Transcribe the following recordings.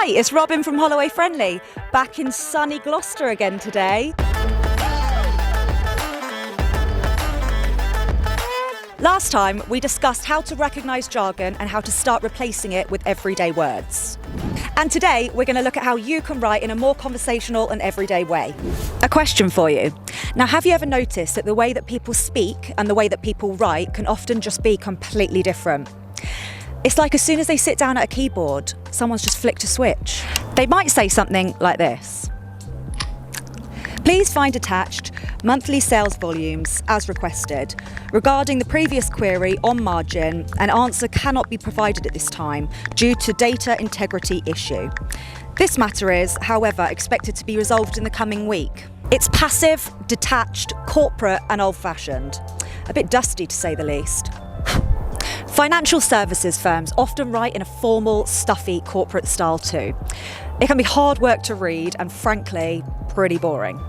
Hi, it's Robin from Holloway Friendly, back in sunny Gloucester again today. Last time, we discussed how to recognise jargon and how to start replacing it with everyday words. And today, we're going to look at how you can write in a more conversational and everyday way. A question for you. Now, have you ever noticed that the way that people speak and the way that people write can often just be completely different? It's like as soon as they sit down at a keyboard, someone's just flicked a switch. They might say something like this. Please find attached monthly sales volumes as requested. Regarding the previous query on margin, an answer cannot be provided at this time due to data integrity issue. This matter is, however, expected to be resolved in the coming week. It's passive, detached, corporate and old-fashioned. A bit dusty to say the least. Financial services firms often write in a formal, stuffy corporate style too. It can be hard work to read and frankly, pretty boring.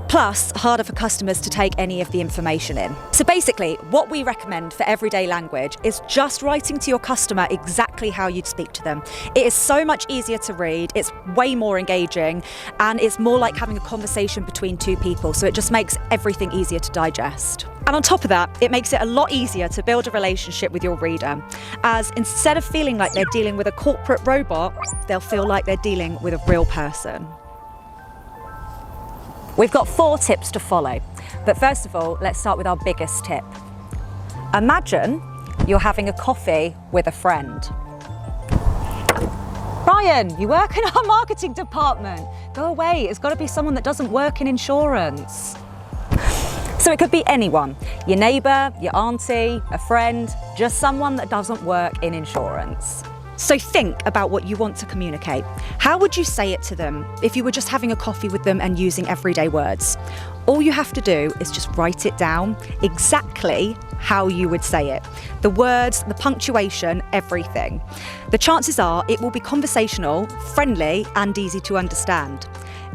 Plus, harder for customers to take any of the information in. So basically, what we recommend for everyday language is just writing to your customer exactly how you'd speak to them. It is so much easier to read, it's way more engaging, and it's more like having a conversation between two people, so it just makes everything easier to digest. And on top of that, it makes it a lot easier to build a relationship with your reader, as instead of feeling like they're dealing with a corporate robot, they'll feel like they're dealing with a real person. We've got 4 tips to follow, but first of all, let's start with our biggest tip. Imagine you're having a coffee with a friend. Ryan, you work in our marketing department. Go away, it's got to be someone that doesn't work in insurance. So it could be anyone, your neighbour, your auntie, a friend, just someone that doesn't work in insurance. So think about what you want to communicate. How would you say it to them if you were just having a coffee with them and using everyday words? All you have to do is just write it down exactly how you would say it. The words, the punctuation, everything. The chances are it will be conversational, friendly, and easy to understand.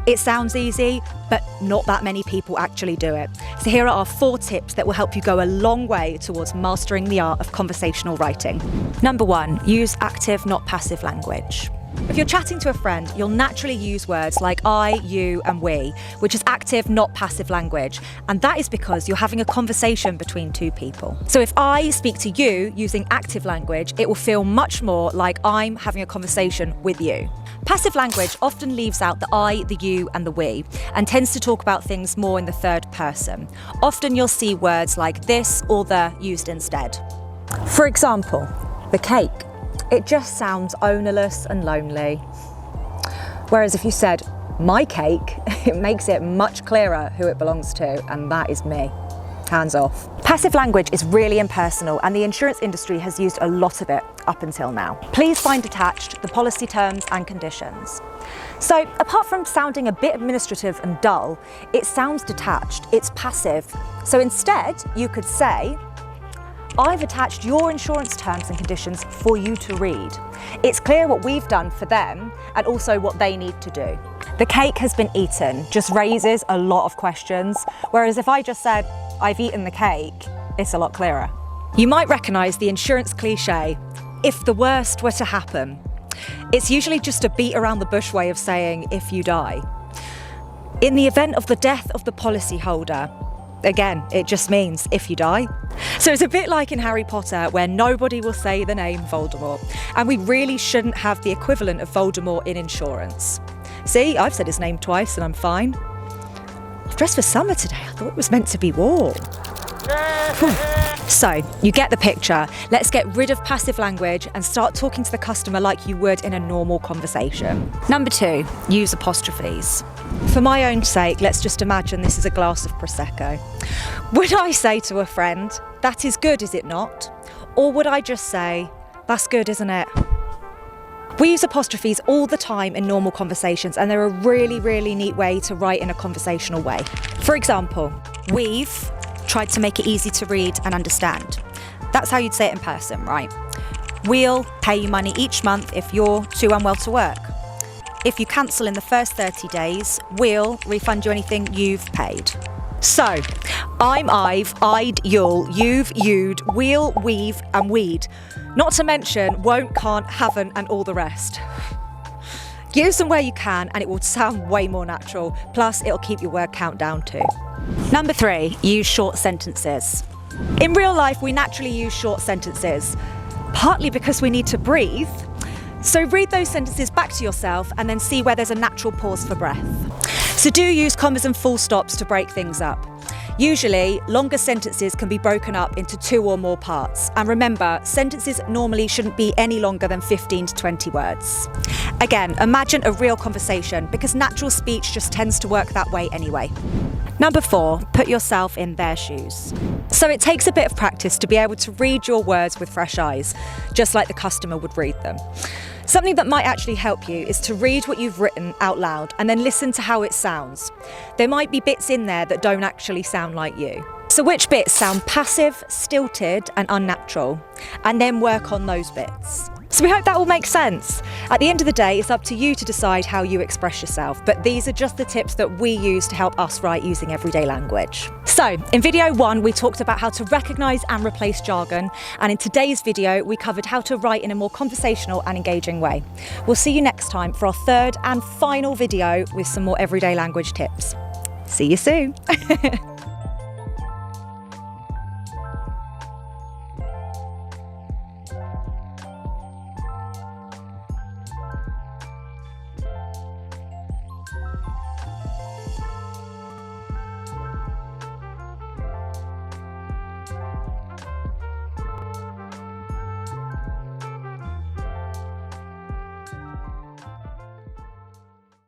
It sounds easy, but not that many people actually do it. So here are our 4 tips that will help you go a long way towards mastering the art of conversational writing. Number 1, use active, not passive language. If you're chatting to a friend, you'll naturally use words like I, you, and we, which is active, not passive language. And that is because you're having a conversation between 2 people. So if I speak to you using active language, it will feel much more like I'm having a conversation with you. Passive language often leaves out the I, the you, and the we, and tends to talk about things more in the third person. Often you'll see words like this or the used instead. For example, the cake. It just sounds ownerless and lonely. Whereas if you said, my cake, it makes it much clearer who it belongs to, and that is me. Hands off. Passive language is really impersonal, and the insurance industry has used a lot of it up until now. Please find attached the policy terms and conditions. So apart from sounding a bit administrative and dull, it sounds detached, it's passive. So instead, you could say, I've attached your insurance terms and conditions for you to read. It's clear what we've done for them and also what they need to do. The cake has been eaten just raises a lot of questions, whereas if I just said, I've eaten the cake, it's a lot clearer. You might recognise the insurance cliche, if the worst were to happen. It's usually just a beat around the bush way of saying, if you die. In the event of the death of the policyholder, again, it just means if you die. So it's a bit like in Harry Potter where nobody will say the name Voldemort, and we really shouldn't have the equivalent of Voldemort in insurance. See, I've said his name twice and I'm fine. I've dressed for summer today, I thought it was meant to be warm. So, you get the picture. Let's get rid of passive language and start talking to the customer like you would in a normal conversation. Number 2, use apostrophes. For my own sake, let's just imagine this is a glass of Prosecco. Would I say to a friend, that is good, is it not? Or would I just say, that's good, isn't it? We use apostrophes all the time in normal conversations, and they're a really, really neat way to write in a conversational way. For example, we've tried to make it easy to read and understand. That's how you'd say it in person, right? We'll pay you money each month if you're too unwell to work. If you cancel in the first 30 days, we'll refund you anything you've paid. So, I've, I'd, you've, you'd, we'll, we've, and we'd. Not to mention won't, can't, haven't, and all the rest. Use them where you can and it will sound way more natural. Plus, it'll keep your word count down too. Number 3, use short sentences. In real life, we naturally use short sentences, partly because we need to breathe. So read those sentences back to yourself and then see where there's a natural pause for breath. So do use commas and full stops to break things up. Usually, longer sentences can be broken up into 2 or more parts. And remember, sentences normally shouldn't be any longer than 15 to 20 words. Again, imagine a real conversation because natural speech just tends to work that way anyway. Number 4, put yourself in their shoes. So it takes a bit of practice to be able to read your words with fresh eyes, just like the customer would read them. Something that might actually help you is to read what you've written out loud and then listen to how it sounds. There might be bits in there that don't actually sound like you. So which bits sound passive, stilted and unnatural? And then work on those bits. So we hope that all makes sense. At the end of the day, it's up to you to decide how you express yourself, but these are just the tips that we use to help us write using everyday language. So in video 1, we talked about how to recognise and replace jargon, and in today's video, we covered how to write in a more conversational and engaging way. We'll see you next time for our 3rd and final video with some more everyday language tips. See you soon.